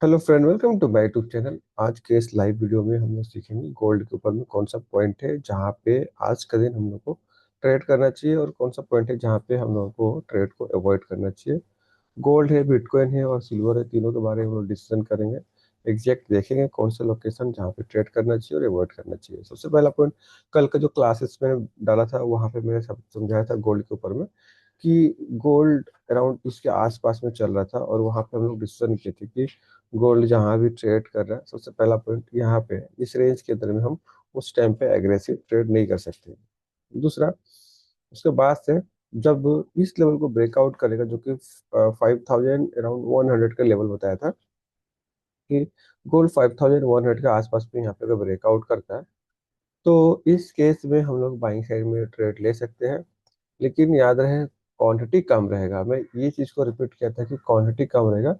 Hello friend, welcome to my YouTube channel. आज के इस लाइव वीडियो में हम लोग सीखेंगे गोल्ड के ऊपर में कौन सा पॉइंट है जहाँ पे आज का दिन हम लोग को ट्रेड करना चाहिए और कौन सा पॉइंट है जहाँ पे हम लोग को ट्रेड को अवॉइड करना चाहिए। गोल्ड है, बिटकॉइन है और सिल्वर है, तीनों के बारे में हम लोग डिसीजन करेंगे। एग्जैक्ट देखेंगे कौन सा लोकेशन जहाँ पे ट्रेड करना चाहिए और अवॉइड करना चाहिए। सबसे पहला पॉइंट, कल का जो क्लासेस में डाला था वहाँ पे मैंने सब समझाया था गोल्ड के ऊपर में कि गोल्ड अराउंड इसके आसपास में चल रहा था और वहाँ पे हम लोग डिसीजन किए थे कि गोल्ड जहाँ भी ट्रेड कर रहा है, सबसे पहला पॉइंट यहाँ पे इस रेंज के अंदर में हम उस टाइम पे एग्रेसिव ट्रेड नहीं कर सकते। दूसरा, उसके बाद से जब इस लेवल को ब्रेकआउट करेगा जो कि 5000 अराउंड 100 का लेवल बताया था कि गोल्ड 5100 के आसपास में यहाँ पे अगर ब्रेकआउट करता है तो इस केस में हम लोग बाइंग साइड में ट्रेड ले सकते हैं। लेकिन याद रहे, क्वांटिटी कम रहेगा। मैं ये चीज़ को रिपीट किया था कि क्वांटिटी कम रहेगा।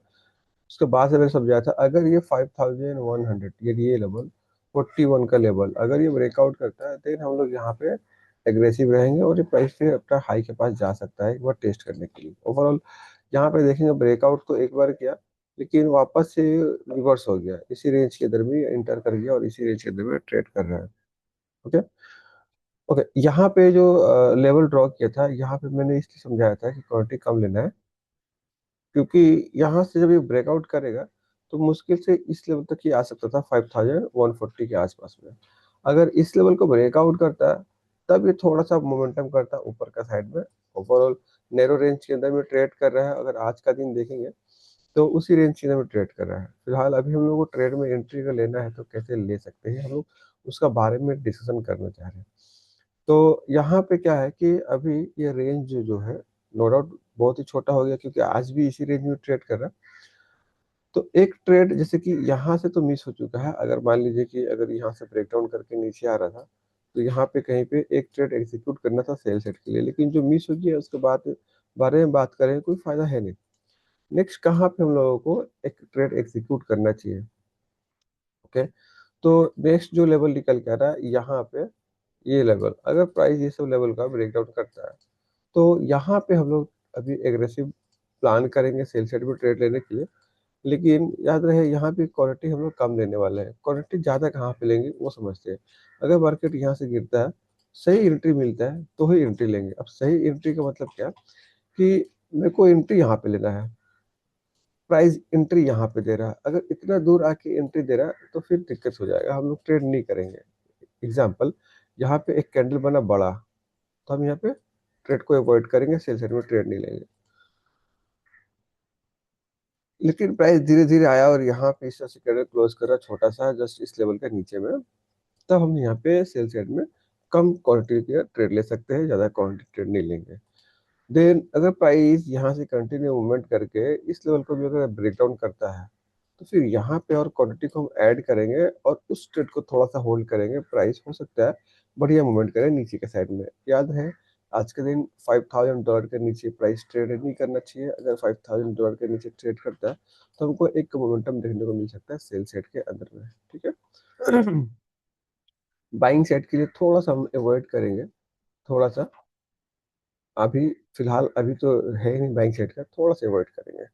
उसके बाद से मैंने समझाया था अगर ये 5100 ये लेवल 41 का लेवल अगर ये ब्रेकआउट करता है देन हम लोग यहाँ पे एग्रेसिव रहेंगे और ये प्राइस फिर अपना हाई के पास जा सकता है एक बार टेस्ट करने के लिए। ओवरऑल यहाँ पे देखेंगे ब्रेकआउट तो एक बार किया लेकिन वापस से रिवर्स हो गया, इसी रेंज के अंदर में इंटर कर गया और इसी रेंज के अंदर में ट्रेड कर रहा है। ओके। ओके, यहाँ पे जो लेवल ड्रॉ किया था यहाँ पे मैंने इसलिए समझाया था कि क्वांटिटी कम लेना है क्योंकि यहाँ से जब ये ब्रेकआउट करेगा तो मुश्किल से इस लेवल तक ही आ सकता था 5140 के आसपास में। अगर इस लेवल को ब्रेकआउट करता है तब ये थोड़ा सा मोमेंटम करता है ऊपर का साइड में। ओवरऑल नैरो रेंज के अंदर में ट्रेड कर रहा है। अगर आज का दिन देखेंगे तो उसी रेंज के अंदर में ट्रेड कर रहा है। फिलहाल अभी हम लोग को ट्रेड में एंट्री का लेना है तो कैसे ले सकते हैं हम लोग, उसका बारे में डिस्कशन करना चाह रहे हैं। तो यहाँ पे क्या है कि अभी ये रेंज जो है नो डाउट बहुत ही छोटा हो गया क्योंकि आज भी इसी रेंज में ट्रेड कर रहा है। तो एक ट्रेड जैसे कि यहाँ से तो मिस हो चुका है। अगर मान लीजिए कि अगर यहाँ से ब्रेकडाउन करके नीचे आ रहा था तो यहाँ पे कहीं पे एक ट्रेड एग्जीक्यूट करना था सेल सेट के लिए, लेकिन जो मिस हो गया उसके बाद बारे में बात करें कोई फायदा है नहीं। नेक्स्ट कहाँ पे हम लोगों को एक ट्रेड एग्जीक्यूट करना चाहिए। ओके, तो नेक्स्ट जो लेवल निकल के आ रहा है यहाँ पे, ये लेवल अगर प्राइस ये सब लेवल का ब्रेकडाउन करता है तो यहाँ पे हम लोग अभी एग्रेसिव प्लान करेंगे सेल साइड में ट्रेड लेने के लिए। लेकिन याद रहे यहाँ पे क्वालिटी हम लोग कम लेने वाले हैं। क्वालिटी ज़्यादा कहाँ पे लेंगे वो समझते हैं। अगर मार्केट यहाँ से गिरता है, सही एंट्री मिलता है तो ही एंट्री लेंगे। अब सही एंट्री का मतलब क्या कि मेरे को एंट्री यहाँ पे लेना है, प्राइस एंट्री यहाँ पे दे रहा है, अगर इतना दूर आके एंट्री दे रहा है तो फिर दिक्कत हो जाएगा, हम लोग ट्रेड नहीं करेंगे। एग्जाम्पल, यहाँ पे एक कैंडल बना बड़ा तो हम यहाँ पे ट्रेड को अवॉइड करेंगे, सेल साइड में ट्रेड नहीं लेंगे। लेकिन प्राइस धीरे धीरे आया और यहाँ पे इस तरह से कैंडल क्लोज करा छोटा सा जस्ट इस लेवल के नीचे में, तब हम यहाँ पे सेल साइड में कम क्वांटिटी का ट्रेड ले सकते हैं, ज्यादा क्वांटिटी ट्रेड नहीं लेंगे। देन अगर प्राइस यहाँ से कंटिन्यू मूवमेंट करके इस लेवल को भी अगर ब्रेक डाउन करता है तो फिर यहाँ पे और क्वांटिटी को हम ऐड करेंगे और उस ट्रेड को थोड़ा सा होल्ड करेंगे। प्राइस हो सकता है बढ़िया मूवमेंट करे नीचे के साइड में। याद है, आज के दिन $5000 के नीचे प्राइस ट्रेड नहीं करना चाहिए। अगर $5000 के नीचे ट्रेड करता है तो हमको एक मोमेंटम देखने को मिल सकता है सेल साइड के अंदर में। ठीक है। बाइंग साइड के लिए थोड़ा सा हम अवॉइड करेंगे, थोड़ा सा। अभी फिलहाल अभी तो है ही नहीं बाइंग साइड का, थोड़ा सा अवॉइड करेंगे।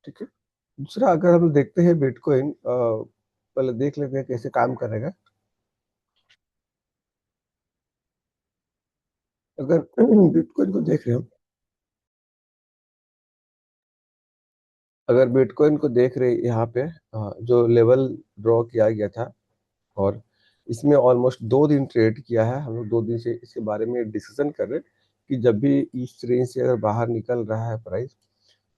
ठीक है। दूसरा, अगर हम देखते हैं बिटकॉइन, पहले देख लेते हैं कैसे काम करेगा। अगर बिटकॉइन को देख रहे हो, अगर बिटकॉइन को देख रहे हैं यहाँ पे, जो लेवल ड्रॉ किया गया था और इसमें ऑलमोस्ट 2 दिन ट्रेड किया है। हम लोग 2 दिन से इसके बारे में डिस्कशन कर रहे हैं कि जब भी इस रेंज से अगर बाहर निकल रहा है प्राइस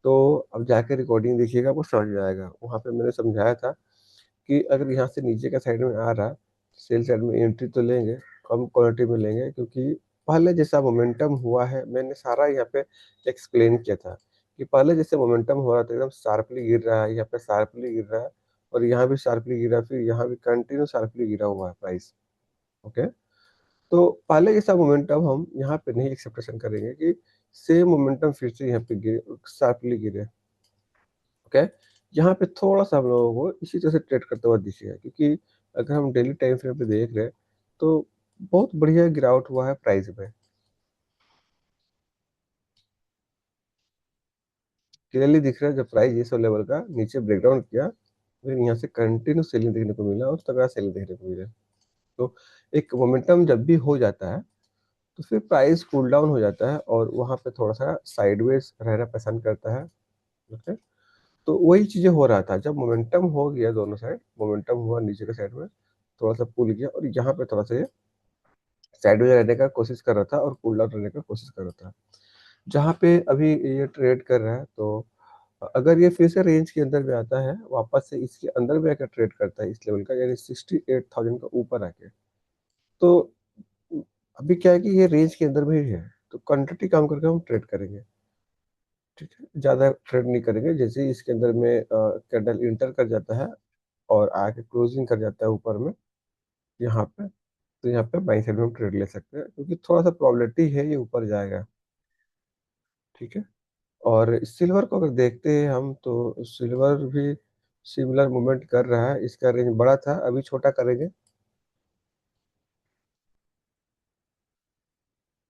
तो अब जाकर रिकॉर्डिंग देखिएगा आपको समझ में आएगा। वहाँ पे मैंने समझाया था कि अगर यहाँ से नीचे का साइड में आ रहा है, सेल साइड में एंट्री तो लेंगे, कम क्वालिटी में लेंगे क्योंकि पहले जैसा मोमेंटम हुआ है मैंने सारा यहाँ पे एक्सप्लेन किया था कि पहले जैसे मोमेंटम हो रहा था एकदम शार्पली गिर रहा है, यहाँ पे शार्पली गिर रहा है और यहाँ भी शार्पली गिरा, फिर यहाँ भी कंटिन्यू शार्पली गिरा हुआ है प्राइस। ओके, तो पहले जैसा मोमेंटम हम यहाँ पे नहीं एक्सेप्टेशन करेंगे कि सेम मोमेंटम फिर से यहाँ पे गिरे, शार्पली गिरे। ओके, यहाँ पे थोड़ा सा हम लोगों को इसी तरह से ट्रेड करते हुआ दिखेगा क्योंकि अगर हम डेली टाइम फ्रेम पे देख रहे हैं तो बहुत बढ़िया गिरावट हुआ है प्राइस में। क्लियरली दिख रहा है जब प्राइस ये सब लेवल का नीचे ब्रेकडाउन किया फिर यहाँ से कंटिन्यू सेलिंग देखने को मिला और तगड़ा सेलिंग देखने को मिला। तो एक मोमेंटम जब भी हो जाता है तो फिर प्राइस कूल डाउन हो जाता है और वहां पे थोड़ा सा साइडवेज रहना पसंद करता है। ओके। तो वही चीजें हो रहा था जब मोमेंटम हो गया, दोनों साइड मोमेंटम हुआ नीचे के साइड में, थोड़ा सा पुल गया और यहाँ पे थोड़ा सा ये साइडवेज रहने का कोशिश कर रहा था और कूल डाउन रहने का कोशिश कर रहा था। जहाँ पे अभी ये ट्रेड कर रहा है, तो अगर ये फिर से रेंज के अंदर में आता है, वापस से इसके अंदर में आकर ट्रेड करता है इस लेवल का, यानी 68,000 का ऊपर आके, तो अभी क्या है कि ये रेंज के अंदर में ही है, तो क्वांटिटी कम करके हम ट्रेड करेंगे। ठीक है, ज्यादा ट्रेड नहीं करेंगे। जैसे ही इसके अंदर में कैंडल इंटर कर जाता है और आके क्लोजिंग कर जाता है ऊपर में यहाँ पे, तो यहाँ पे बाई साइड में हम ट्रेड ले सकते हैं, क्योंकि थोड़ा सा प्रोबेबिलिटी है ये ऊपर जाएगा। ठीक है। और सिल्वर को अगर देखते हैं हम, तो सिल्वर भी सिमिलर मूवमेंट कर रहा है। इसका रेंज बड़ा था, अभी छोटा करेंगे।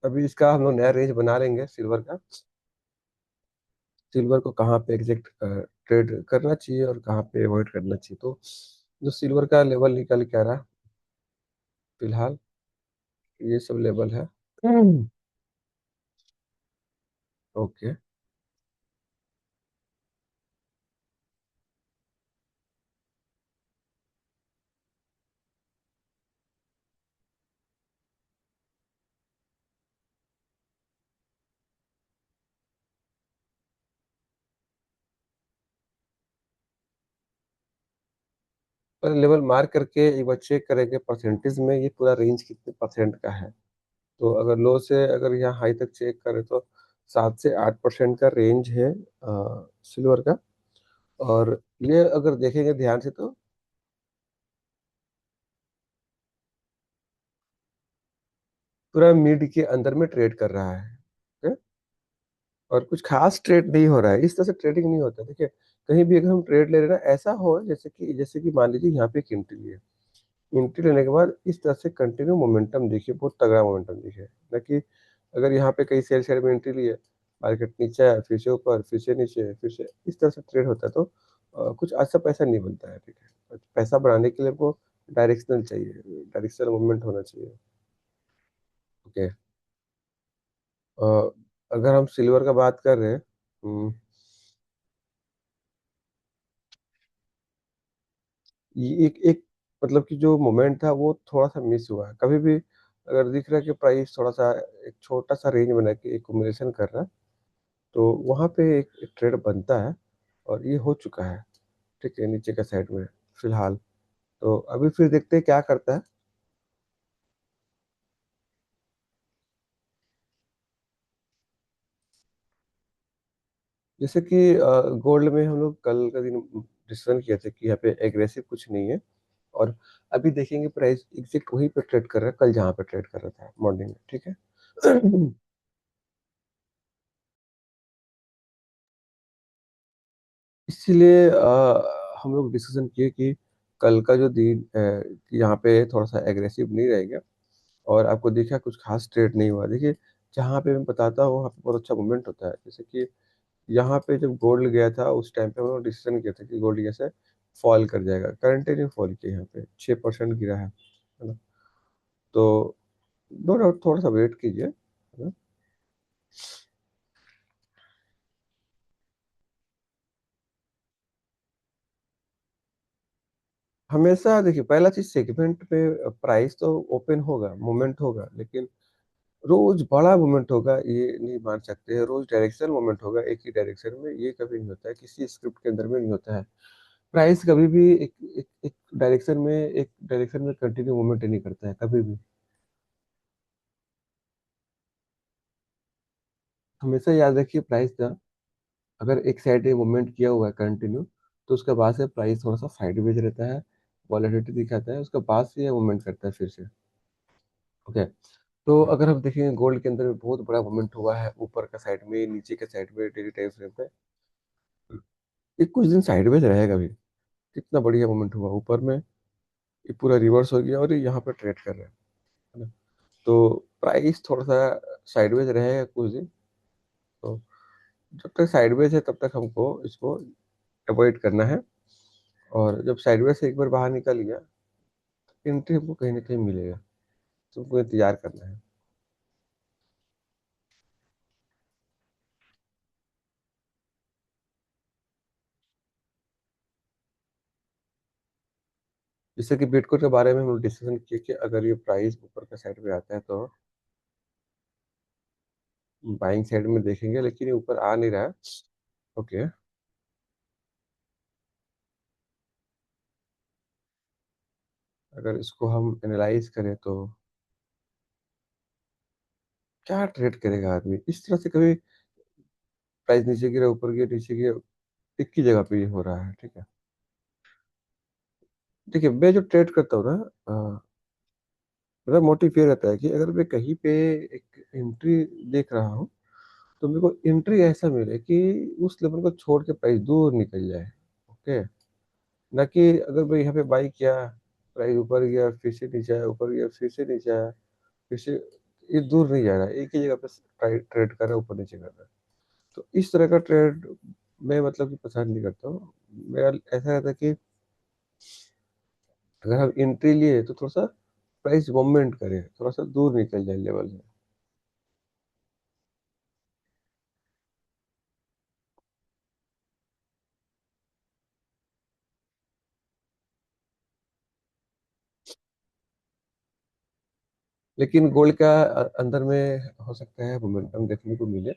अभी इसका हम लोग नया रेंज बना लेंगे सिल्वर का। सिल्वर को कहाँ पे एग्जैक्ट ट्रेड करना चाहिए और कहाँ पे अवॉइड करना चाहिए, तो जो सिल्वर का लेवल निकल के आ रहा है फिलहाल, ये सब लेवल है। ओके। पर लेवल मार्क करके एक बार चेक करेंगे परसेंटेज में ये पूरा रेंज कितने परसेंट का है। तो अगर लो से अगर यहाँ हाई तक चेक करें तो 7 से 8% का रेंज है सिल्वर का। और ये अगर देखेंगे ध्यान से तो पूरा मिड के अंदर में ट्रेड कर रहा है। okay? और कुछ खास ट्रेड नहीं हो रहा है, इस तरह से ट्रेडिंग नहीं होता। देखिए, कहीं भी अगर हम ट्रेड ले रहे हैं ना, ऐसा हो जैसे कि मान लीजिए यहाँ पे एक एंट्री लिया, एंट्री लेने के बाद इस तरह से कंटिन्यू मोमेंटम देखिए, बहुत तगड़ा मोमेंटम देखिए ना, कि अगर यहाँ पे कई शेयर शेयर में एंट्री लिए, मार्केट नीचे आया, फिर से ऊपर, फिर से नीचे, फिर से इस तरह से ट्रेड होता है, तो कुछ अच्छा पैसा नहीं बनता है। ठीक है, पैसा बढ़ाने के लिए आपको डायरेक्शनल चाहिए, डायरेक्शनल मूवमेंट होना चाहिए। ओके। अगर हम सिल्वर का बात कर रहे हैं, ये एक एक मतलब कि जो मोमेंट था वो थोड़ा सा मिस हुआ है। कभी भी अगर दिख रहा है कि प्राइस थोड़ा सा एक छोटा सा रेंज बना के एक्यूमुलेशन कर रहा है, तो वहाँ पे एक ट्रेड बनता है और ये हो चुका है। ठीक है, नीचे का साइड में फिलहाल। तो अभी फिर देखते हैं क्या करता है। जैसे कि गोल्ड में हम लोग कल का दिन डिस्कशन किए थे कि यहाँ पे एग्रेसिव कुछ नहीं है, और अभी देखेंगे प्राइस एग्जैक्ट वहीं पे ट्रेड कर रहा है, कल जहाँ पे ट्रेड कर रहा था मॉर्निंग में। ठीक है। इसीलिए हम लोग डिसीजन किए कि कल का जो दिन कि यहाँ पे थोड़ा सा एग्रेसिव नहीं रहेगा। और आपको देखा कुछ खास ट्रेड नहीं हुआ। देखिए, जहाँ पे मैं बताता हूँ वहाँ पे बहुत अच्छा मूवमेंट होता है। जैसे कि यहाँ पे जब गोल्ड गया था उस टाइम पे हम लोग डिसीजन किया था कि गोल्ड कैसे फॉल कर जाएगा, कंटिन्यू फॉल किया, यहाँ पे 6% गिरा है ना। तो नो डाउट थोड़ा सा वेट कीजिए, है ना। हमेशा देखिए, पहला चीज सेगमेंट पे प्राइस तो ओपन होगा, मूवमेंट होगा, लेकिन रोज बड़ा मूवमेंट होगा ये नहीं मान सकते हैं। रोज डायरेक्शनल मूवमेंट होगा एक ही डायरेक्शन में, ये कभी नहीं होता है, किसी स्क्रिप्ट के अंदर में नहीं होता है। प्राइस कभी भी एक डायरेक्शन में कंटिन्यू मूवमेंट नहीं करता है कभी भी। हमेशा याद रखिए, प्राइस का अगर एक साइड मूवमेंट किया हुआ है कंटिन्यू, तो उसके बाद से प्राइस थोड़ा सा साइडवेज रहता है, वॉलेटिलिटी दिखाता है, उसके बाद से ये मूवमेंट करता है फिर से। ओके। तो अगर हम देखेंगे गोल्ड के अंदर में बहुत बड़ा मूवमेंट हुआ है, ऊपर का साइड में, नीचे के साइड में, डेली टाइम फ्रेम पे, ये कुछ दिन साइडवेज रहेगा भी। कितना बढ़िया मूवमेंट हुआ ऊपर में, ये पूरा रिवर्स हो गया और ये यहाँ पे ट्रेड कर रहा है ना। तो प्राइस थोड़ा सा साइडवेज रहेगा कुछ दिन। तो जब तक साइडवेज है तब तक हमको इसको अवॉइड करना है। और जब साइडवेज से एक बार बाहर निकल गया, एंट्री हमको कहीं ना कहीं मिलेगा, तुमको इंतजार करना है। जैसे कि बिटकॉइन के बारे में हम लोग डिस्कशन किए कि अगर ये प्राइस ऊपर का साइड पे आता है तो बाइंग साइड में देखेंगे, लेकिन ये ऊपर आ नहीं रहा है। ओके, अगर इसको हम एनालाइज करें तो क्या ट्रेड करेगा आदमी इस तरह से? कभी प्राइस नीचे गिरा, ऊपर गिरा, नीचे गिरा, एक ही जगह पे ये हो रहा है, ठीक है। देखिए, मैं जो ट्रेड करता हूँ ना, मेरा मोटिव ये रहता है कि अगर मैं कहीं पे एक एंट्री देख रहा हूँ, तो मेरे को एंट्री ऐसा मिले कि उस लेवल को छोड़ के प्राइस दूर निकल जाए। ओके, ना कि अगर मैं यहाँ पे बाई किया, प्राइस ऊपर गया, फिर से नीचे आया, ऊपर गया, फिर से नीचे आया, फिर से, ये दूर नहीं जा रहा है, एक ही जगह पे ट्रेड कर रहा है, ऊपर नीचे कर रहा है। तो इस तरह का ट्रेड मैं मतलब कि पसंद नहीं करता हूँ। मेरा ऐसा रहता है कि अगर हम एंट्री लिए तो थोड़ा सा प्राइस मूवमेंट करे, थोड़ा सा दूर निकल जाए लेवल से। लेकिन गोल्ड का अंदर में हो सकता है मोमेंटम देखने को मिले,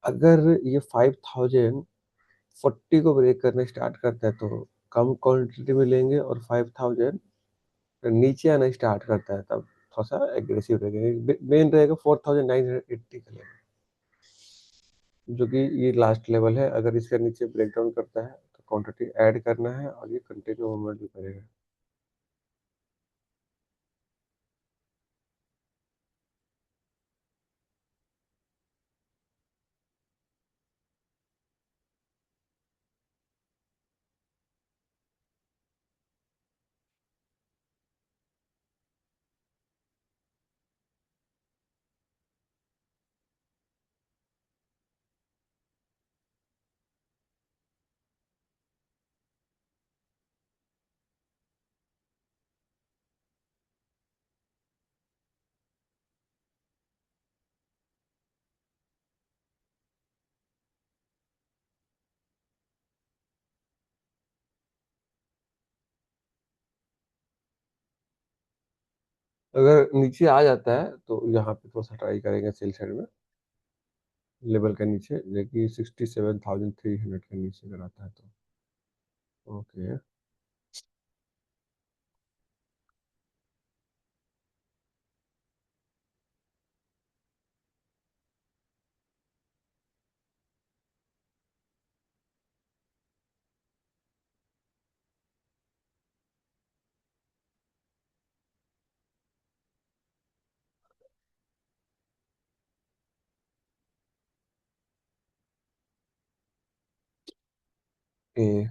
अगर ये 5040 को ब्रेक करने स्टार्ट करता है तो कम क्वांटिटी में लेंगे, और 5000 नीचे आना स्टार्ट करता है तब थोड़ा सा एग्रेसिव रहेगा। मेन रहेगा 4980 का लेवल, जो कि ये लास्ट लेवल है। अगर इसका नीचे ब्रेक डाउन करता है तो क्वांटिटी ऐड करना है, और ये कंटिन्यू मूवमेंट भी करेगा। अगर नीचे आ जाता है तो यहाँ पे थोड़ा सा ट्राई करेंगे सेल साइड में, लेवल के नीचे, देखिए 67,300 के नीचे अगर आता है तो। ओके। ए,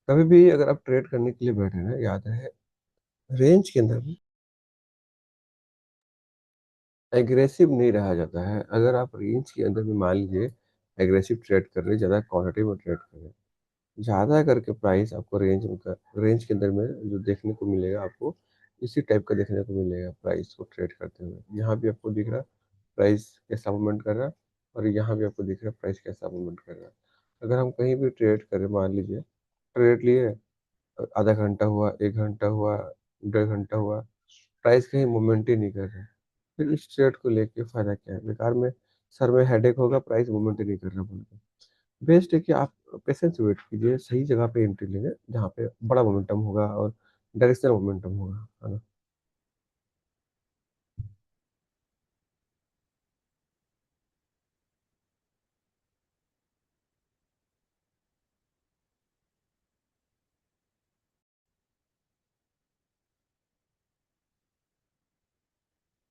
कभी भी अगर आप ट्रेड करने के लिए बैठे ना, याद रहे, रेंज के अंदर एग्रेसिव नहीं रहा जाता है। अगर आप रेंज के अंदर भी मान लीजिए एग्रेसिव ट्रेड कर रहे हैं, ज़्यादा क्वांटिटी में ट्रेड कर रहे हैं, ज़्यादा करके प्राइस आपको रेंज के अंदर में जो देखने को मिलेगा आपको, इसी टाइप का देखने को मिलेगा प्राइस को ट्रेड करते हुए। यहाँ भी आपको दिख रहा है प्राइस कैसा मूवमेंट कर रहा है, और यहाँ भी आपको दिख रहा है प्राइस कैसा मूवमेंट कर रहा है। अगर हम कहीं भी ट्रेड करें, मान लीजिए ट्रेड लिए, आधा घंटा हुआ, एक घंटा हुआ, 1.5 घंटा हुआ, प्राइस कहीं मूवमेंट ही नहीं कर रहा है, फिर इस ट्रेड को लेके फायदा क्या है? बेकार में सर में हेडेक होगा, प्राइस मूवमेंट ही नहीं कर रहा बोल के। बेस्ट है कि आप पेशेंस वेट कीजिए, सही जगह पे एंट्री लेंगे जहाँ पे बड़ा मोमेंटम होगा और डायरेक्शनल मोमेंटम होगा, है ना।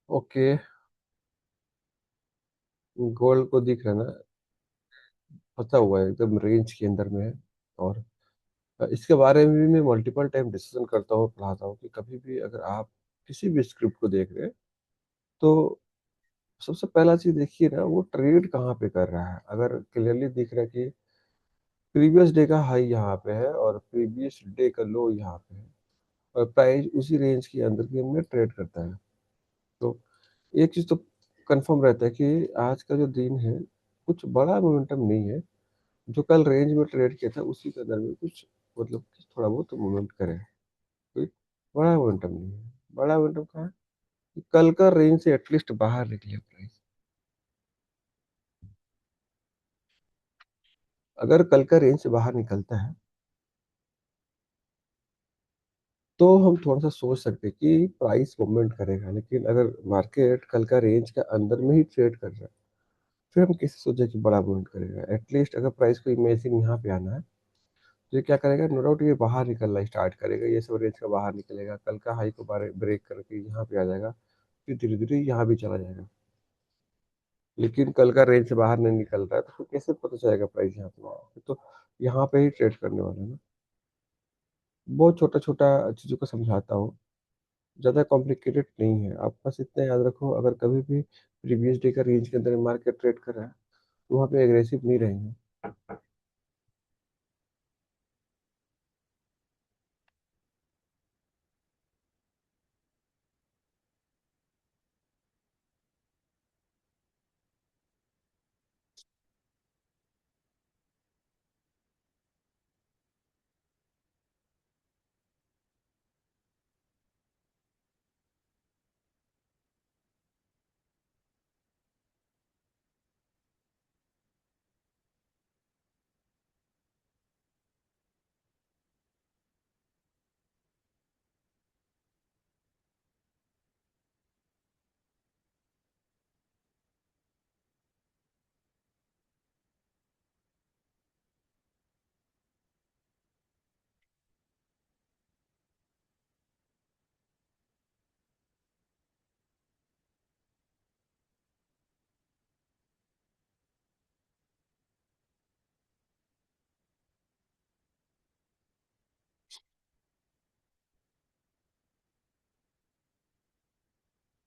ओके। गोल्ड को दिख रहा है ना, पता हुआ है एकदम रेंज के अंदर में है। और इसके बारे में भी मैं मल्टीपल टाइम डिस्कशन करता हूँ, पढ़ाता हूँ कि कभी भी अगर आप किसी भी स्क्रिप्ट को देख रहे हैं तो सबसे पहला चीज देखिए ना, वो ट्रेड कहाँ पे कर रहा है। अगर क्लियरली दिख रहा है कि प्रीवियस डे का हाई यहाँ पे है और प्रीवियस डे का लो यहाँ पे है और प्राइस उसी रेंज के अंदर के में ट्रेड करता है, तो एक चीज तो कंफर्म रहता है कि आज का जो दिन है कुछ बड़ा मोमेंटम नहीं है। जो कल रेंज में ट्रेड किया था उसी के अंदर में कुछ मतलब कि थोड़ा बहुत मूवमेंट करे, कोई बड़ा मोमेंटम नहीं है। बड़ा मोमेंटम कहाँ है कि कल का रेंज से एटलीस्ट बाहर निकले प्राइस। अगर कल का रेंज से बाहर निकलता है तो हम थोड़ा सा सोच सकते हैं कि प्राइस मूवमेंट करेगा, लेकिन अगर मार्केट कल का रेंज के अंदर में ही ट्रेड कर रहा है फिर हम कैसे सोचे कि बड़ा मूवमेंट करेगा। एटलीस्ट अगर प्राइस को इमेजिन यहाँ पे आना है तो ये क्या करेगा, नो डाउट ये बाहर निकलना स्टार्ट करेगा, ये सब रेंज का बाहर निकलेगा, कल का हाई को ब्रेक करके यहाँ पे आ जाएगा, फिर धीरे धीरे यहाँ भी चला जाएगा। लेकिन कल का रेंज से बाहर नहीं निकल रहा है तो फिर कैसे पता चलेगा प्राइस यहाँ पे आया? तो यहाँ पे ही ट्रेड करने वाला है ना। बहुत छोटा छोटा चीज़ों को समझाता हूँ, ज़्यादा कॉम्प्लिकेटेड नहीं है। आप बस इतना याद रखो, अगर कभी भी प्रीवियस डे का रेंज के अंदर मार्केट ट्रेड कर रहा है तो वहाँ पे एग्रेसिव नहीं रहेंगे।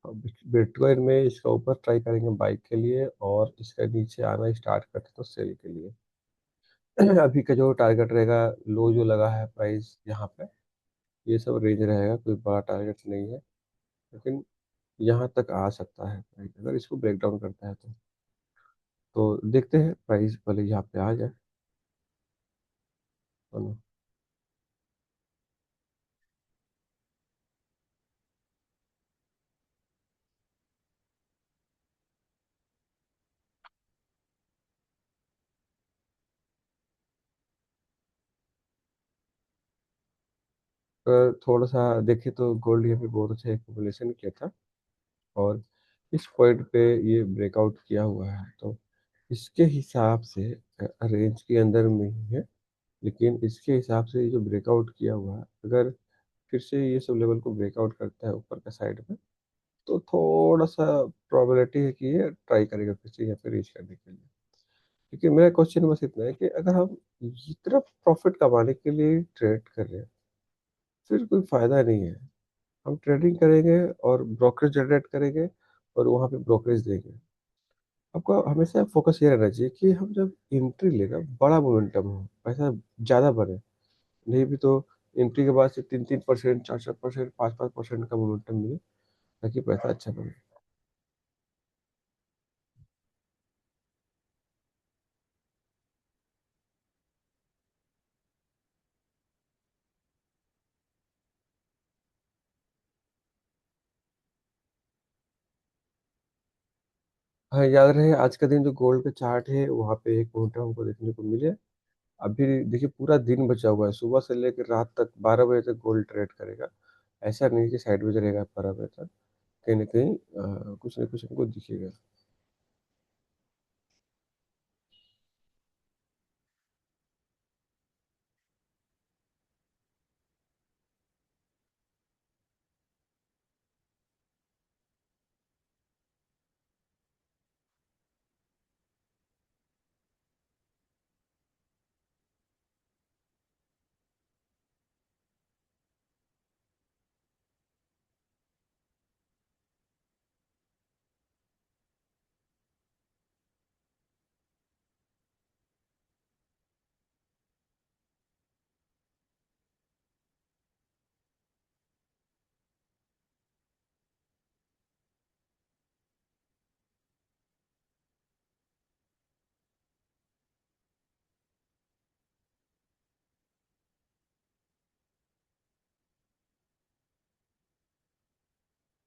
अब बिटकॉइन में इसका ऊपर ट्राई करेंगे बाइक के लिए, और इसका नीचे आना स्टार्ट करते तो सेल के लिए। अभी का जो टारगेट रहेगा, लो जो लगा है प्राइस यहाँ पे, ये सब रेंज रहेगा, कोई बड़ा टारगेट नहीं है। लेकिन यहाँ तक आ सकता है प्राइस अगर इसको ब्रेक डाउन करता है तो देखते हैं प्राइस पहले यहाँ पे आ जाए, है ना। अगर थोड़ा सा देखे तो गोल्ड यहाँ पे बहुत अच्छा एक्यूमुलेशन किया था और इस पॉइंट पे ये ब्रेकआउट किया हुआ है, तो इसके हिसाब से रेंज के अंदर में ही है। लेकिन इसके हिसाब से ये जो ब्रेकआउट किया हुआ है, अगर फिर से ये सब लेवल को ब्रेकआउट करता है ऊपर का साइड में, तो थोड़ा सा प्रोबेबिलिटी है कि ये ट्राई करेगा फिर से यहाँ पे रीच करने के लिए। लेकिन मेरा क्वेश्चन बस इतना है कि अगर हम इतना प्रॉफिट कमाने के लिए ट्रेड कर रहे हैं फिर कोई फायदा नहीं है। हम ट्रेडिंग करेंगे और ब्रोकरेज जनरेट करेंगे और वहाँ पे ब्रोकरेज देंगे। आपको हमेशा फोकस ये रहना चाहिए कि हम जब एंट्री लेगा बड़ा मोमेंटम हो, पैसा ज़्यादा बढ़े। नहीं भी तो एंट्री के बाद से 3-3%, 4-4%, 5-5% का मोमेंटम मिले ताकि पैसा अच्छा बने। हाँ, याद रहे आज का दिन जो गोल्ड का चार्ट है वहाँ पे एक मोमेंटम हमको देखने को मिले। अभी देखिए पूरा दिन बचा हुआ है, सुबह से लेकर रात तक 12 बजे तक गोल्ड ट्रेड करेगा। ऐसा नहीं कि साइड में रहेगा 12 बजे तक, कहीं ना कहीं कुछ ना कुछ हमको दिखेगा।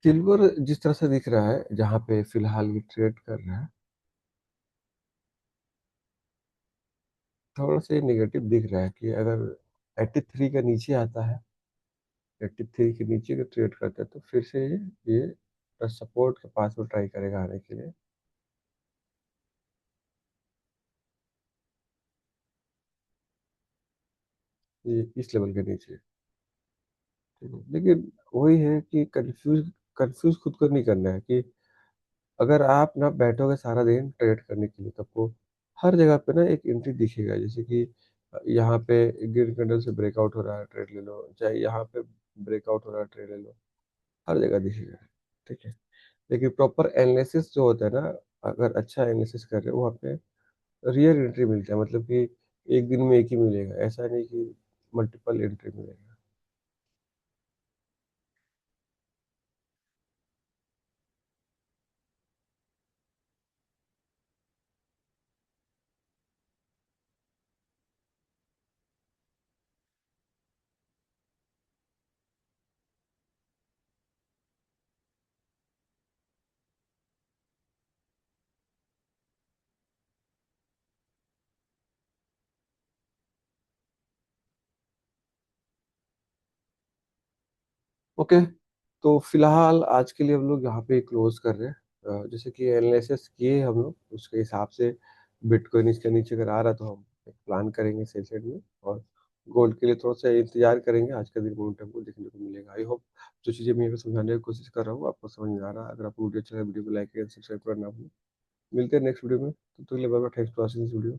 सिल्वर जिस तरह से दिख रहा है जहाँ पे फिलहाल ये ट्रेड कर रहा है, थोड़ा सा नेगेटिव दिख रहा है कि अगर 83 का नीचे आता है, 83 के नीचे का ट्रेड करता है तो फिर से ये सपोर्ट के पास में ट्राई करेगा आने के लिए, ये इस लेवल के नीचे। ठीक है, लेकिन वही है कि कंफ्यूज कंफ्यूज खुद को नहीं करना है कि अगर आप ना बैठोगे सारा दिन ट्रेड करने के लिए तो आपको हर जगह पे ना एक एंट्री दिखेगा। जैसे कि यहाँ पे ग्रीन कैंडल से ब्रेकआउट हो रहा है, ट्रेड ले लो, चाहे यहाँ पे ब्रेकआउट हो रहा है, ट्रेड ले लो, हर जगह दिखेगा। ठीक है, लेकिन प्रॉपर एनालिसिस जो होता है ना, अगर अच्छा एनालिसिस कर रहे हो वहाँ पे रियल एंट्री मिलता है, मतलब कि एक दिन में एक ही मिलेगा, ऐसा नहीं कि मल्टीपल एंट्री मिलेगा। ओके, तो फिलहाल आज के लिए हम लोग यहाँ पे क्लोज कर रहे हैं। जैसे कि एनालिसिस किए हम लोग उसके हिसाब से बिटकॉइन इसके नीचे अगर आ रहा तो हम एक प्लान करेंगे सेल साइड में, और गोल्ड के लिए थोड़ा सा इंतजार करेंगे। आज का दिन मोमेंटम को देखने को मिलेगा। आई होप जो चीज़ें मैं यहाँ पे समझाने की कोशिश कर रहा हूँ आपको समझ में आ रहा है। अगर आपको वीडियो अच्छा लगा वीडियो को लाइक करें, सब्सक्राइब करना भूलें। मिलते हैं नेक्स्ट वीडियो में, तो bye bye, thanks for watching this video.